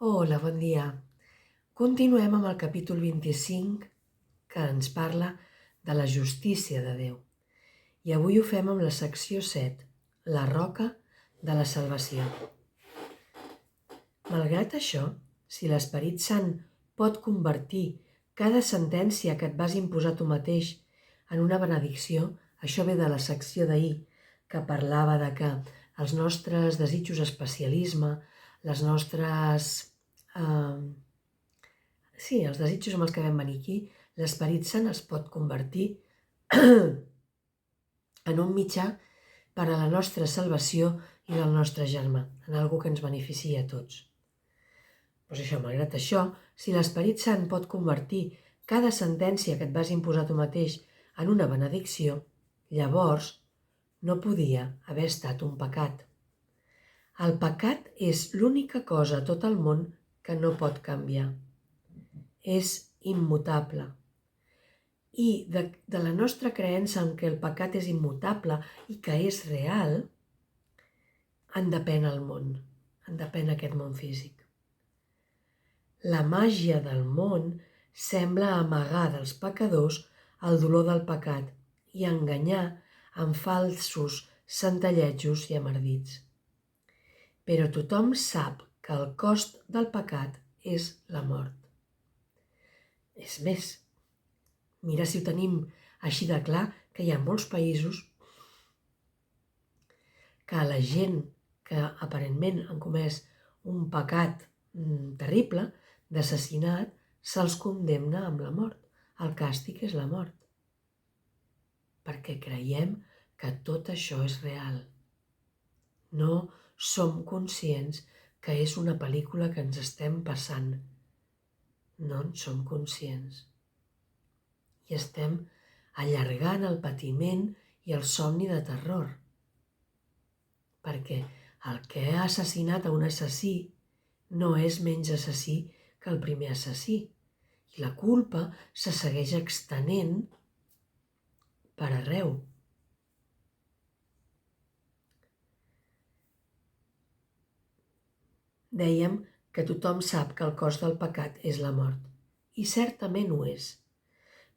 Hola, bon dia. Continuem amb el capítol 25 que ens parla de la justícia de Déu. I avui ho fem amb la secció 7, la roca de la salvació. Malgrat això, si l'Esperit Sant pot convertir cada sentència que et vas imposar tu mateix en una benedicció, això ve de la secció d'ahir, que parlava de que els nostres desitjos especialisme, les nostres... els desitjos amb els que vam venir aquí, l'Esperit Sant es pot convertir en un mitjà per a la nostra salvació i del nostre germà, en algo que ens beneficia a tots. Doncs això, malgrat això, si l'Esperit Sant pot convertir cada sentència que et vas imposar tu mateix en una benedicció, llavors no podia haver estat un pecat. El pecat és l'única cosa a tot el món que no pot canviar. És immutable. I de la nostra creença en què el pecat és immutable i que és real, en depèn el món, en depèn aquest món físic. La màgia del món sembla amagar dels pecadors el dolor del pecat i enganyar amb falsos centelletjos i amardits. Però tothom sap que el cost del pecat és la mort. És més, mira si ho tenim així de clar, que hi ha molts països que a la gent que aparentment han comès un pecat terrible d'assassinat se'ls condemna amb la mort. El càstig és la mort. Perquè creiem que tot això és real. No som conscients que és una pel·lícula que ens estem passant. No en som conscients. I estem allargant el patiment i el somni de terror. Perquè el que ha assassinat a un assassí no és menys assassí que el primer assassí. I la culpa se segueix extenent per arreu. Dèiem que tothom sap que el cost del pecat és la mort. I certament ho és.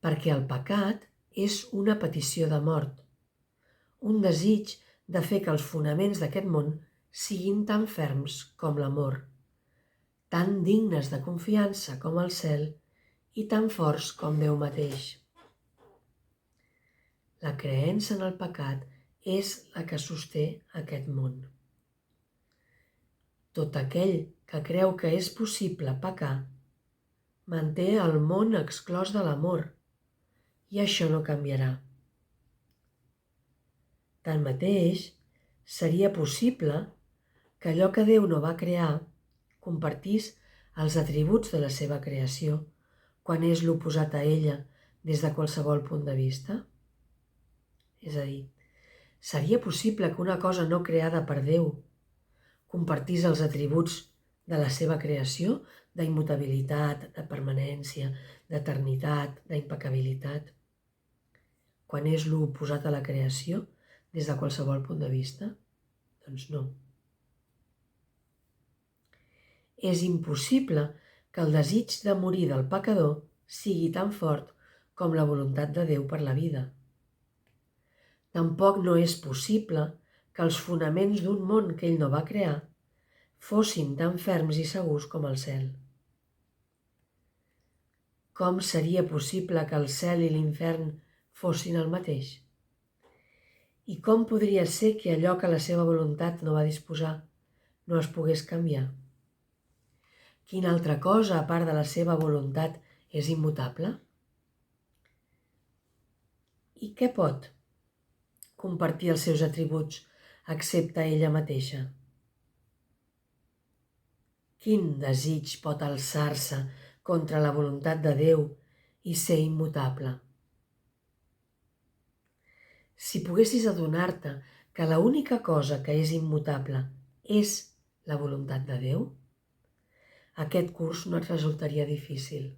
Perquè el pecat és una petició de mort. Un desig de fer que els fonaments d'aquest món siguin tan ferms com l'amor, tan dignes de confiança com el cel i tan forts com Déu mateix. La creença en el pecat és la que sosté aquest món. Tot aquell que creu que és possible pecar manté el món exclòs de l'amor i això no canviarà. Tanmateix, seria possible que allò que Déu no va crear compartís els atributs de la seva creació quan és l'oposat a ella des de qualsevol punt de vista? És a dir, seria possible que una cosa no creada per Déu compartís els atributs de la seva creació, d'immutabilitat, de permanència, d'eternitat, d'impecabilitat, quan és l'oposat a la creació des de qualsevol punt de vista? Doncs no. És impossible que el desig de morir del pecador sigui tan fort com la voluntat de Déu per la vida. Tampoc no és possible que els fonaments d'un món que ell no va crear fossin tan ferms i segurs com el cel. Com seria possible que el cel i l'infern fossin el mateix? I com podria ser que allò que la seva voluntat no va disposar no es pogués canviar? Quina altra cosa, a part de la seva voluntat, és immutable? I què pot compartir els seus atributs excepte ella mateixa? Quin desig pot alçar-se contra la voluntat de Déu i ser immutable? Si poguessis adonar-te que l'única cosa que és immutable és la voluntat de Déu, aquest curs no et resultaria difícil.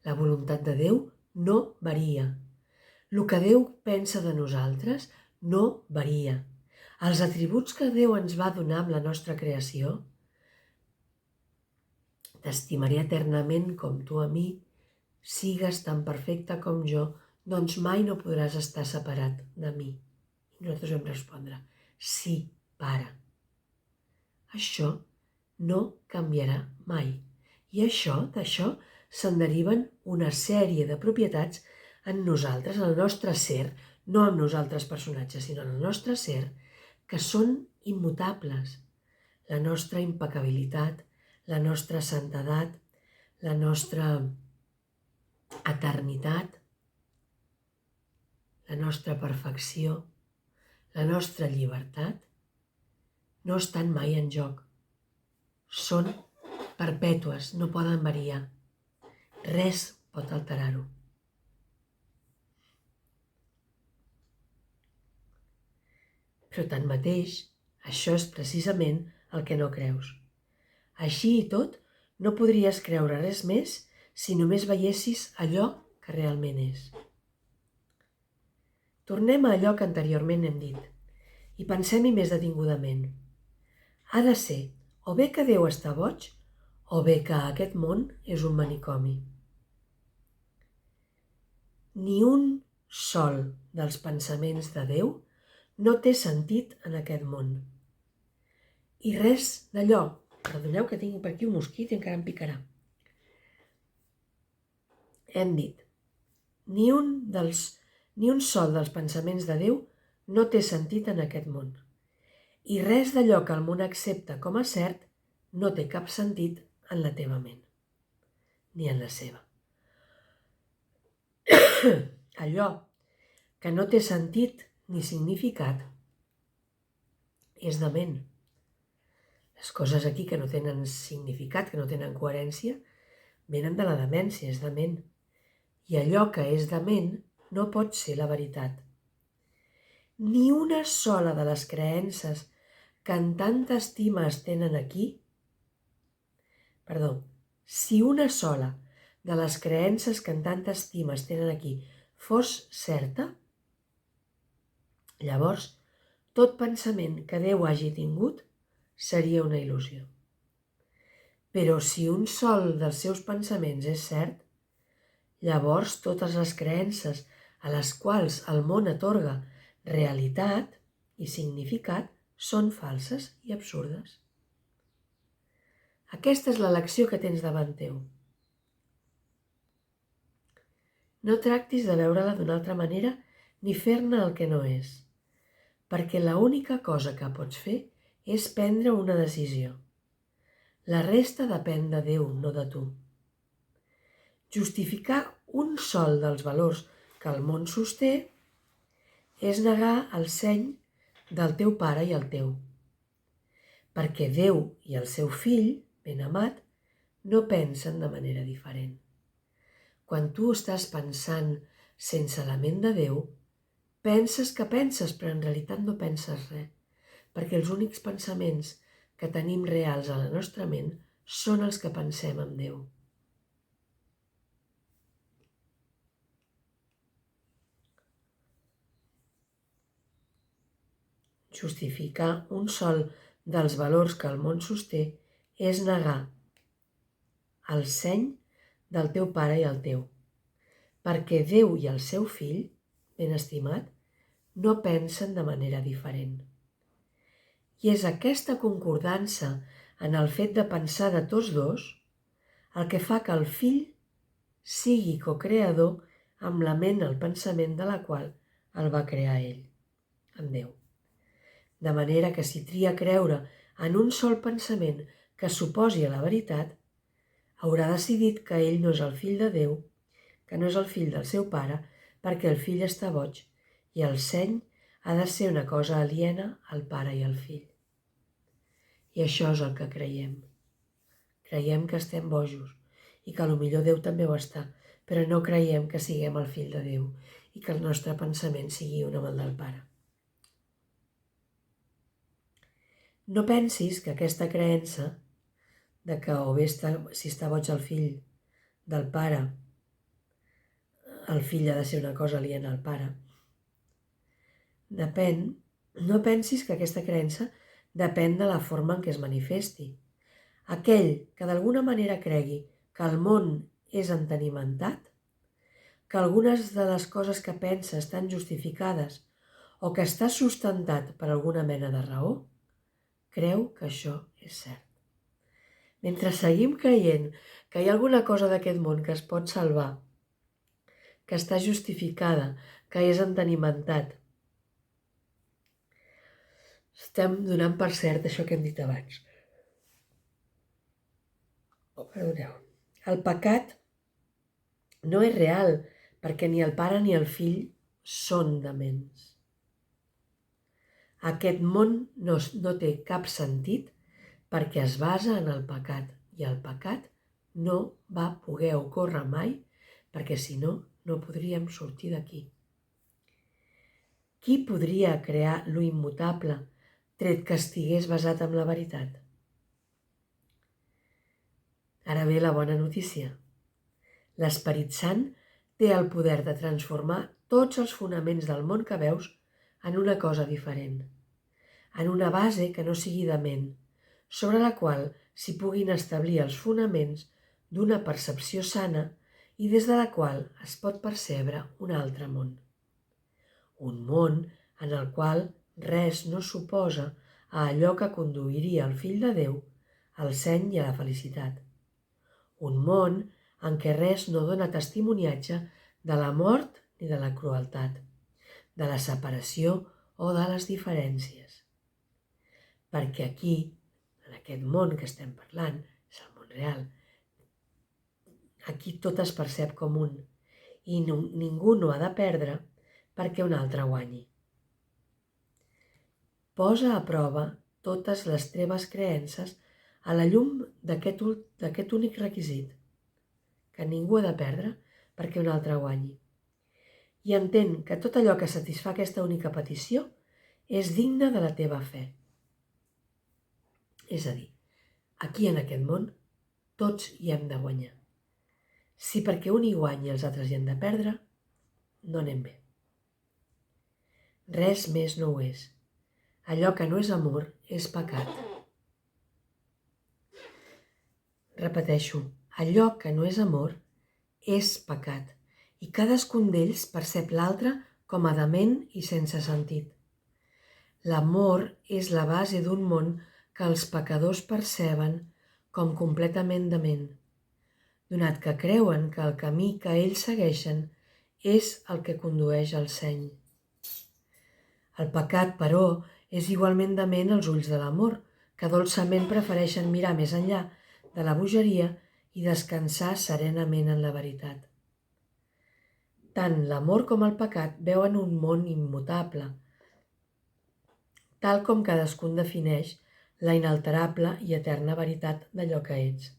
La voluntat de Déu no varia. El que Déu pensa de nosaltres no varia. Els atributs que Déu ens va donar amb la nostra creació T'estimaré eternament com tu a mi, sigues tan perfecte com jo, doncs mai no podràs estar separat de mi. I nosaltres vam respondre, sí, pare. Això no canviarà mai. I d'això se'n deriven una sèrie de propietats en nosaltres, en el nostre ser, no en nosaltres personatges, sinó en el nostre ser, que són immutables. La nostra impecabilitat, la nostra santedat, la nostra eternitat, la nostra perfecció, la nostra llibertat, no estan mai en joc. Són perpètues, no poden variar. Res pot alterar-ho. Però tanmateix, això és precisament el que no creus. Així i tot, no podries creure res més si només veiessis allò que realment és. Tornem a allò que anteriorment hem dit i pensem-hi més detingudament. Ha de ser o bé que Déu està boig o bé que aquest món és un manicomi. Ni un sol dels pensaments de Déu no té sentit en aquest món. I res d'allò, perdoneu que tinc per aquí un mosquit i encara em picarà. Hem dit, ni un sol dels pensaments de Déu no té sentit en aquest món. I res d'allò que el món accepta com a cert no té cap sentit en la teva ment, ni en la seva. Allò que no té sentit ni significat és de ment. Les coses aquí que no tenen significat, que no tenen coherència, venen de la demència, és de ment. I allò que és de ment no pot ser la veritat. Ni una sola de les creences que en tanta estima es tenen aquí, si una sola de les creences que en tanta estima es tenen aquí fos certa, llavors tot pensament que Déu hagi tingut seria una il·lusió. Però si un sol dels seus pensaments és cert, llavors totes les creences a les quals el món atorga realitat i significat són falses i absurdes. Aquesta és l'elecció que tens davant teu. No tractis de veure-la d'una altra manera ni fer-ne el que no és, perquè l'única cosa que pots fer és prendre una decisió. La resta depèn de Déu, no de tu. Justificar un sol dels valors que el món sosté és negar el seny del teu pare i el teu, perquè Déu i el seu fill, ben amat, no pensen de manera diferent. Quan tu estàs pensant sense la ment de Déu, penses que penses, però en realitat no penses res, perquè els únics pensaments que tenim reals a la nostra ment són els que pensem en Déu. Justificar un sol dels valors que el món sosté és negar el seny del teu pare i el teu, perquè Déu i el seu fill, ben estimat, no pensen de manera diferent. I és aquesta concordança en el fet de pensar de tots dos el que fa que el fill sigui cocreador amb la ment, el pensament de la qual el va crear ell, en Déu. De manera que si tria creure en un sol pensament que s'oposi a la veritat, haurà decidit que ell no és el fill de Déu, que no és el fill del seu pare, perquè el fill està boig i el seny ha de ser una cosa aliena al pare i al fill. I això és el que creiem. Creiem que estem bojos i que potser Déu també ho està, però no creiem que siguem el fill de Déu i que el nostre pensament sigui un amb el del pare. No pensis que aquesta creença de que o bé si està boig el fill del pare, el fill ha de ser una cosa aliena al pare. No pensis que aquesta creença depèn de la forma en què es manifesti. Aquell que d'alguna manera cregui que el món és entenimentat, que algunes de les coses que pensa estan justificades o que està sustentat per alguna mena de raó, creu que això és cert. Mentre seguim creient que hi ha alguna cosa d'aquest món que es pot salvar, que està justificada, que és entenimentat, estem donant per cert això que hem dit abans. Perdoneu. El pecat no és real perquè ni el pare ni el fill són dements. Aquest món no té cap sentit perquè es basa en el pecat i el pecat no va poder ocórrer mai perquè si no, no podríem sortir d'aquí. Qui podria crear lo immutable tret que estigués basat en la veritat? Ara ve la bona notícia. L'Esperit Sant té el poder de transformar tots els fonaments del món que veus en una cosa diferent, en una base que no sigui de ment, sobre la qual s'hi puguin establir els fonaments d'una percepció sana i des de la qual es pot percebre un altre món. Un món en el qual res no s'oposa a allò que conduiria el Fill de Déu al seny i a la felicitat. Un món en què res no dona testimoniatge de la mort ni de la crueltat, de la separació o de les diferències. Perquè aquí, en aquest món que estem parlant, és el món real, aquí tot es percep com un i ningú no ha de perdre perquè un altre guanyi. Posa a prova totes les teves creences a la llum d'aquest únic requisit, que ningú ha de perdre perquè un altre guanyi. I entén que tot allò que satisfà aquesta única petició és digne de la teva fe. És a dir, aquí en aquest món tots hi hem de guanyar. Si perquè un hi guanyi i els altres hi han de perdre, no anem bé. Res més no ho és. Allò que no és amor és pecat. Repeteixo, allò que no és amor és pecat i cadascun d'ells percep l'altre com a dement i sense sentit. L'amor és la base d'un món que els pecadors perceben com completament dement, donat que creuen que el camí que ells segueixen és el que condueix al seny. El pecat, però, és igualment dement als ulls de l'amor, que dolçament prefereixen mirar més enllà de la bogeria i descansar serenament en la veritat. Tant l'amor com el pecat veuen un món immutable, tal com cadascun defineix la inalterable i eterna veritat d'allò que ets.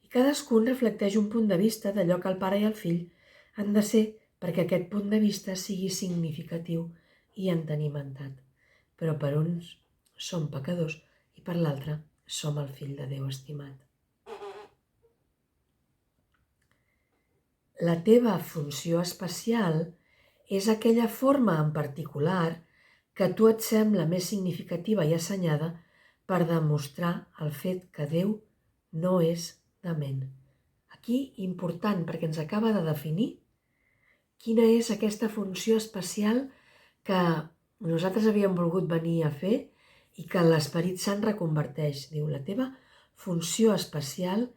I cadascun reflecteix un punt de vista d'allò que el pare i el fill han de ser perquè aquest punt de vista sigui significatiu i entenimentat. Però per uns som pecadors i per l'altre som el fill de Déu estimat. La teva funció especial és aquella forma en particular que a tu et sembla més significativa i assenyada per demostrar el fet que Déu no és dement. Aquí, important, perquè ens acaba de definir quina és aquesta funció especial que nosaltres havíem volgut venir a fer i que l'Esperit Sant reconverteix. Diu, la teva funció especial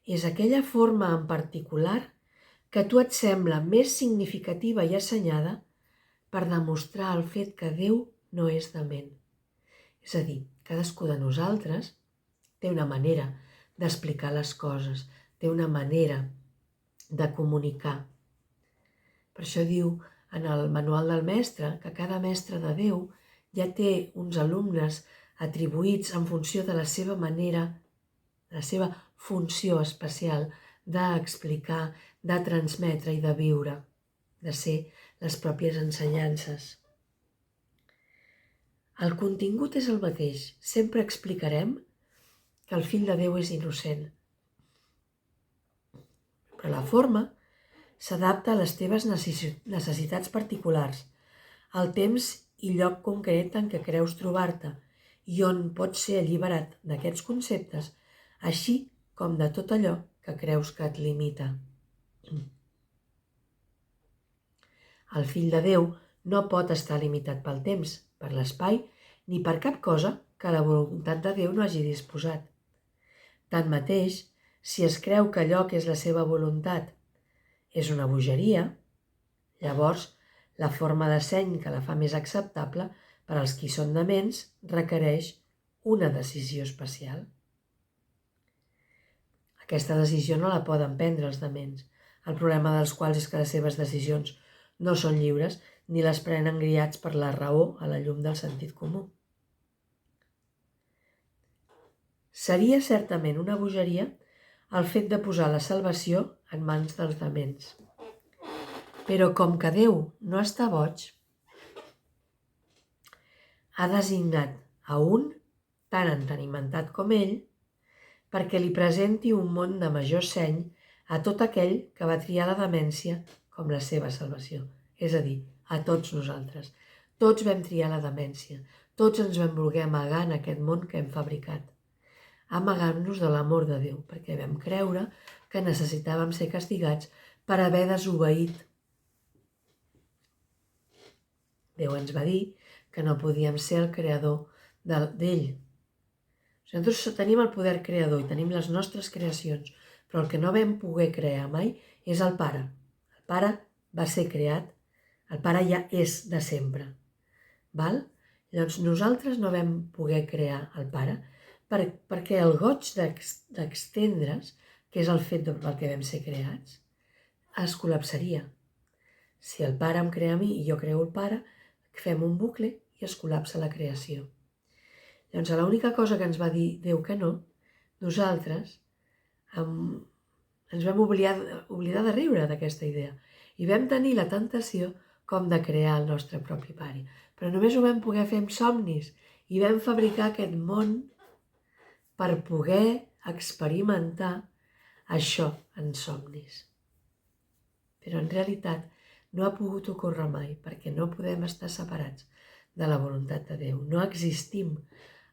és aquella forma en particular que a tu et sembla més significativa i assenyada per demostrar el fet que Déu no és dement. És a dir, cadascú de nosaltres té una manera d'explicar les coses, té una manera de comunicar. Per això diu en el manual del mestre que cada mestre de Déu ja té uns alumnes atribuïts en funció de la seva manera, la seva funció especial d'explicar, de transmetre i de viure, de ser les pròpies ensenyances. El contingut és el mateix. Sempre explicarem que el Fill de Déu és innocent. Però la forma s'adapta a les teves necessitats particulars, al temps i lloc concret en què creus trobar-te i on pots ser alliberat d'aquests conceptes així com de tot allò que creus que et limita. El fill de Déu no pot estar limitat pel temps, per l'espai, ni per cap cosa que la voluntat de Déu no hagi disposat. Tanmateix, si es creu que allò que és la seva voluntat és una bogeria, llavors la forma de seny que la fa més acceptable per als qui són dements requereix una decisió especial. Aquesta decisió no la poden prendre els dements, el problema dels quals és que les seves decisions no són lliures ni les prenen guiats per la raó a la llum del sentit comú. Seria certament una bogeria el fet de posar la salvació en mans dels dements. Però com que Déu no està boig, ha designat a un tan entenimentat com ell perquè li presenti un món de major seny a tot aquell que va triar la demència com la seva salvació, és a dir, a tots nosaltres. Tots vam triar la demència, tots ens vam voler amagar en aquest món que hem fabricat, amagant-nos de l'amor de Déu, perquè vam creure que necessitàvem ser castigats per haver desobeït. Déu ens va dir que no podíem ser el creador d'ell. Nosaltres tenim el poder creador i tenim les nostres creacions, però el que no vam poder crear mai és el Pare. El Pare va ser creat, el Pare ja és de sempre. Val? Llavors nosaltres no vam poder crear el Pare perquè el goig d'extendre's, que és el fet pel que vam ser creats, es col·lapsaria. Si el Pare em crea a mi i jo creo el Pare, fem un bucle i es col·lapsa la creació. Llavors, l'única cosa que ens va dir Déu que no, nosaltres ens vam oblidar de riure d'aquesta idea i vam tenir la tentació com de crear el nostre propi pare. Però només ho vam poder fer amb somnis i vam fabricar aquest món per poder experimentar això en somnis. Però en realitat no ha pogut ocórrer mai perquè no podem estar separats de la voluntat de Déu. No existim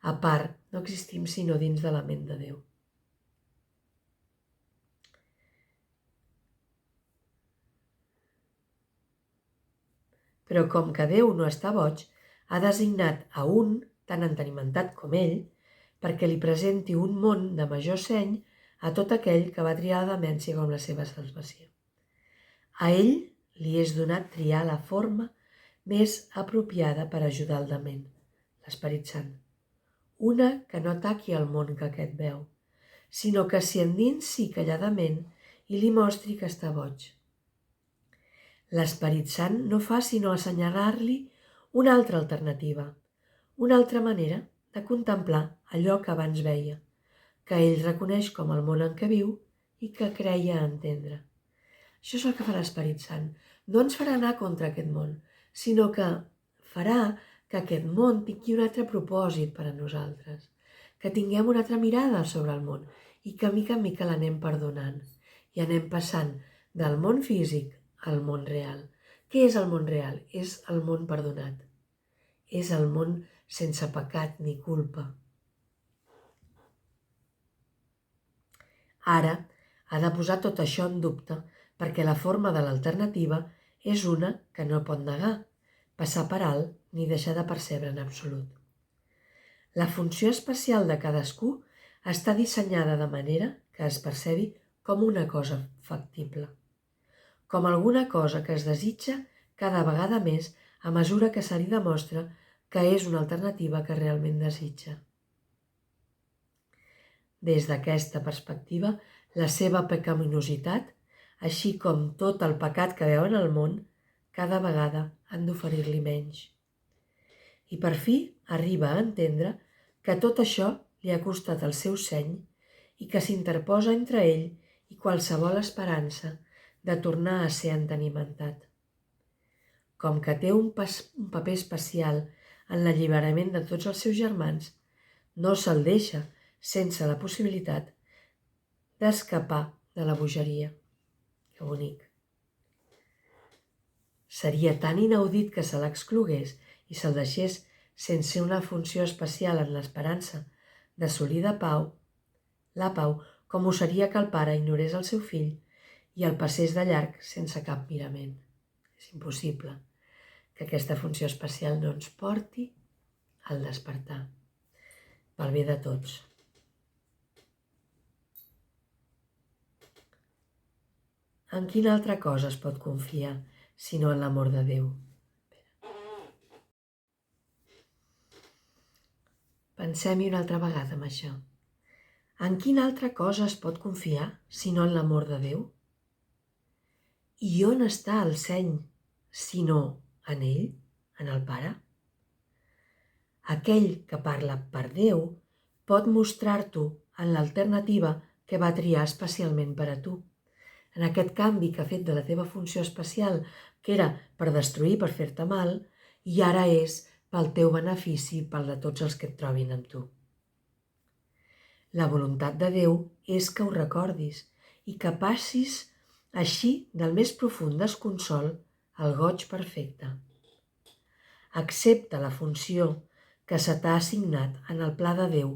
a part, no existim sinó dins de la ment de Déu. Però com que Déu no està boig, ha designat a un tan entenimentat com ell perquè li presenti un món de major seny a tot aquell que va triar la demència com la seva salvació. A ell li és donat triar la forma més apropiada per ajudar el dement, l'Esperit Sant. Una que no ataqui el món que aquest veu, sinó que s'hi endinsi calladament i li mostri que està boig. L'Esperit Sant no fa sinó assenyalar-li una altra alternativa, una altra manera de contemplar allò que abans veia, que ell reconeix com el món en què viu i que creia entendre. Això és el que fa l'Esperit Sant. No ens farà anar contra aquest món, sinó que farà que aquest món tingui un altre propòsit per a nosaltres, que tinguem una altra mirada sobre el món i que mica en mica l'anem perdonant i anem passant del món físic al món real. Què és el món real? És el món perdonat. És el món sense pecat ni culpa. Ara ha de posar tot això en dubte perquè la forma de l'alternativa és una que no pot negar, passar per alt ni deixar de percebre en absolut. La funció especial de cadascú està dissenyada de manera que es percebi com una cosa factible, com alguna cosa que es desitja cada vegada més a mesura que se li demostra que és una alternativa que realment desitja. Des d'aquesta perspectiva, la seva pecaminositat, així com tot el pecat que veu en el món, cada vegada han d'oferir-li menys. I per fi arriba a entendre que tot això li ha costat el seu seny i que s'interposa entre ell i qualsevol esperança de tornar a ser entenimentat. Com que té un paper especial en l'alliberament de tots els seus germans, no se'l deixa sense la possibilitat d'escapar de la bogeria. Que bonic. Seria tan inaudit que se l'exclogués i se'l deixés sense una funció especial en l'esperança d'assolir de pau la pau, com ho seria que el pare ignorés el seu fill i el passés de llarg sense cap mirament. És impossible que aquesta funció especial no ens porti al despertar, pel bé de tots. En quina altra cosa es pot confiar, sinó en l'amor de Déu? Pensem-hi una altra vegada amb això. En quina altra cosa es pot confiar, sinó en l'amor de Déu? I on està el seny, sinó en ell, en el Pare? Aquell que parla per Déu pot mostrar-t'ho en l'alternativa que va triar especialment per a tu. En aquest canvi que ha fet de la teva funció especial, que era per destruir, per fer-te mal, i ara és pel teu benefici, pel de tots els que et trobin amb tu. La voluntat de Déu és que ho recordis i que passis així del més profund desconsol al goig perfecte. Accepta la funció que se t'ha assignat en el pla de Déu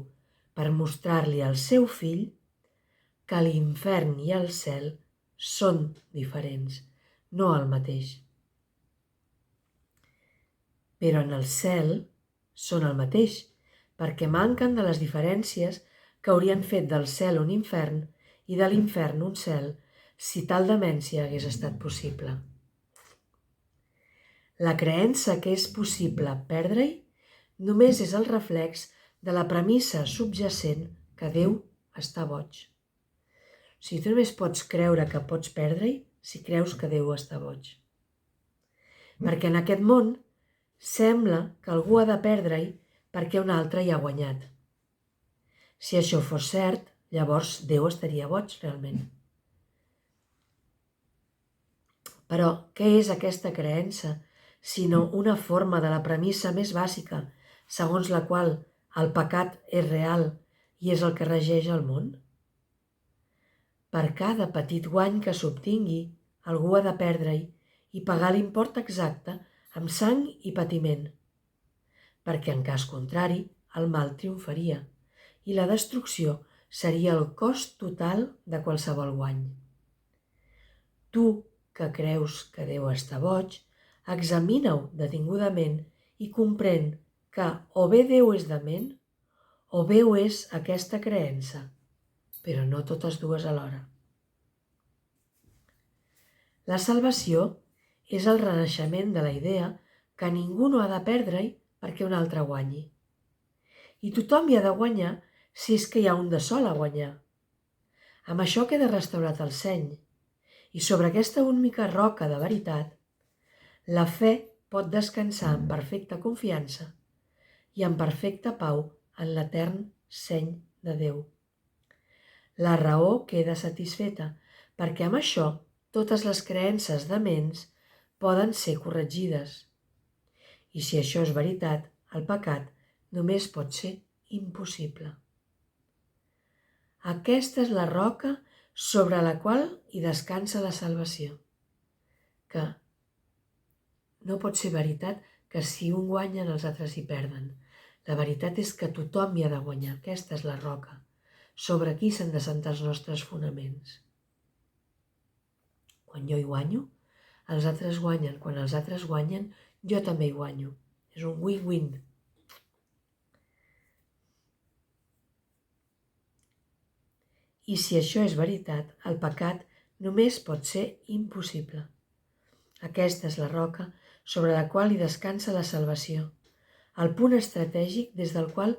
per mostrar-li al seu fill que l'infern i el cel són diferents, no el mateix. Però en el cel són el mateix, perquè manquen de les diferències que haurien fet del cel un infern i de l'infern un cel si tal demència hagués estat possible. La creença que és possible perdre-hi només és el reflex de la premissa subjacent que Déu està boig. O sigui, tu només pots creure que pots perdre-hi si creus que Déu està boig. Perquè en aquest món sembla que algú ha de perdre-hi perquè un altre hi ha guanyat. Si això fos cert, llavors Déu estaria boig realment. Però què és aquesta creença sinó una forma de la premissa més bàsica segons la qual el pecat és real i és el que regeix el món? Per cada petit guany que s'obtingui, algú ha de perdre-hi i pagar l'import exacte amb sang i patiment, perquè en cas contrari el mal triomfaria i la destrucció seria el cost total de qualsevol guany. Tu, que creus que Déu està boig, examina-ho detingudament i comprèn que o bé Déu és dement o bé ho és aquesta creença, però no totes dues alhora. La salvació és el renaixement de la idea que ningú no ha de perdre-hi perquè un altre guanyi. I tothom hi ha de guanyar si és que hi ha un de sol a guanyar. Amb això queda restaurat el seny, i sobre aquesta única roca de veritat, la fe pot descansar amb perfecta confiança i amb perfecta pau en l'etern seny de Déu. La raó queda satisfeta, perquè amb això totes les creences dements poden ser corregides. I si això és veritat, el pecat només pot ser impossible. Aquesta és la roca sobre la qual hi descansa la salvació. Que no pot ser veritat que si un guanya els altres hi perden. La veritat és que tothom hi ha de guanyar. Aquesta és la roca sobre qui s'han de sentar els nostres fonaments. Quan jo hi guanyo, els altres guanyen. Quan els altres guanyen, jo també hi guanyo. És un win-win. I si això és veritat, el pecat només pot ser impossible. Aquesta és la roca sobre la qual hi descansa la salvació, el punt estratègic des del qual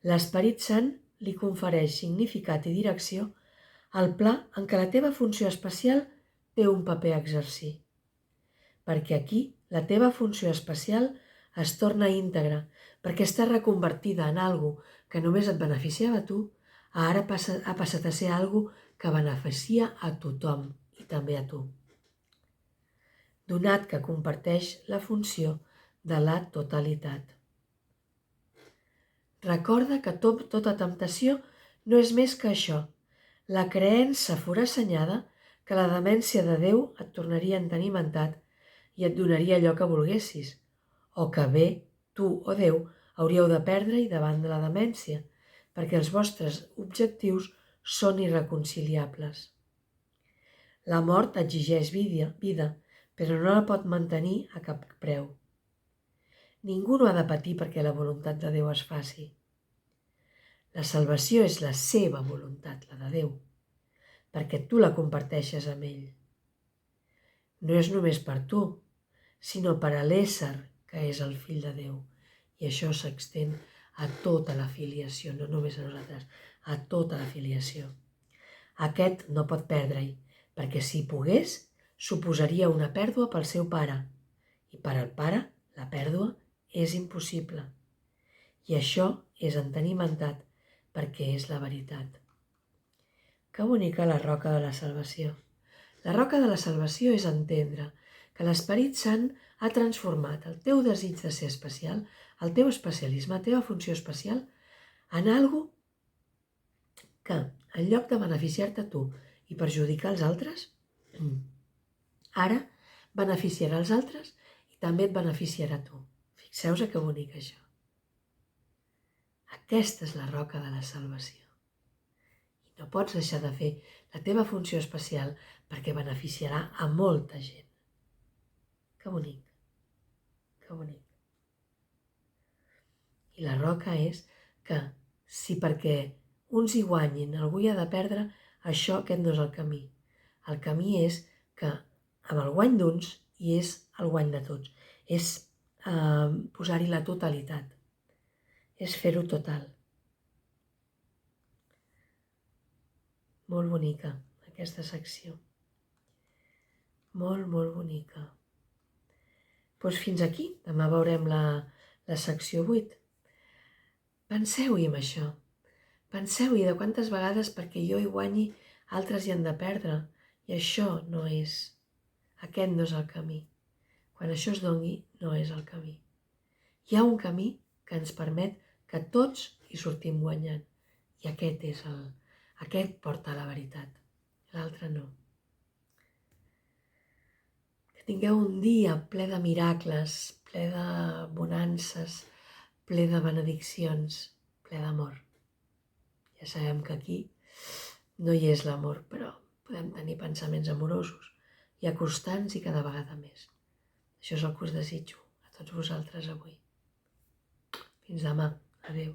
l'Esperit Sant li confereix significat i direcció al pla en què la teva funció especial té un paper a exercir. Perquè aquí la teva funció especial es torna íntegra, perquè està reconvertida en algo que només et beneficiava a tu, ara ha passat a ser algo que beneficia a tothom i també a tu. Donat que comparteix la funció de la totalitat. Recorda que tota temptació no és més que això, la creença forassenyada que la demència de Déu et tornaria entenimentat i et donaria allò que volguessis, o que bé, tu o Déu hauríeu de perdre-hi davant de la demència, perquè els vostres objectius són irreconciliables. La mort exigeix vida, però no la pot mantenir a cap preu. Ningú no ha de patir perquè la voluntat de Déu es faci. La salvació és la seva voluntat, la de Déu, perquè tu la comparteixes amb ell. No és només per tu, sinó per a l'ésser que és el fill de Déu. I això s'extén a tota la filiació, no només a nosaltres, a tota la filiació. Aquest no pot perdre-hi, perquè si pogués, suposaria una pèrdua pel seu pare, i per al pare la pèrdua és impossible. I això és entenimentat, perquè és la veritat. Que bonica la roca de la salvació. La roca de la salvació és entendre que l'Esperit Sant ha transformat el teu desig de ser especial, el teu especialisme, la teva funció especial, en algo que, en lloc de beneficiar-te tu i perjudicar els altres, ara beneficiarà els altres i també et beneficiarà tu. Fixeu-vos que bonic això. Aquesta és la roca de la salvació. I no pots deixar de fer la teva funció especial perquè beneficiarà a molta gent. Que bonic, que bonic. I la roca és que si perquè uns hi guanyin, algú hi ha de perdre, aquest no és el camí. El camí és que amb el guany d'uns hi és el guany de tots. És posar-hi la totalitat. És fer-ho total. Molt bonica, aquesta secció. Molt, molt bonica. Doncs fins aquí. Demà veurem la secció 8. Penseu-hi en això. Penseu-hi de quantes vegades perquè jo hi guanyi altres hi han de perdre. I això no és, aquest no és el camí. Quan això es doni, no és el camí. Hi ha un camí que ens permet que tots hi sortim guanyant. I aquest porta a la veritat. L'altre no. Que tingueu un dia ple de miracles, ple de bonances, ple de benediccions, ple d'amor. Ja sabem que aquí no hi és l'amor, però podem tenir pensaments amorosos i acostants i cada vegada més. Això és el que us desitjo a tots vosaltres avui. Fins demà. Adéu.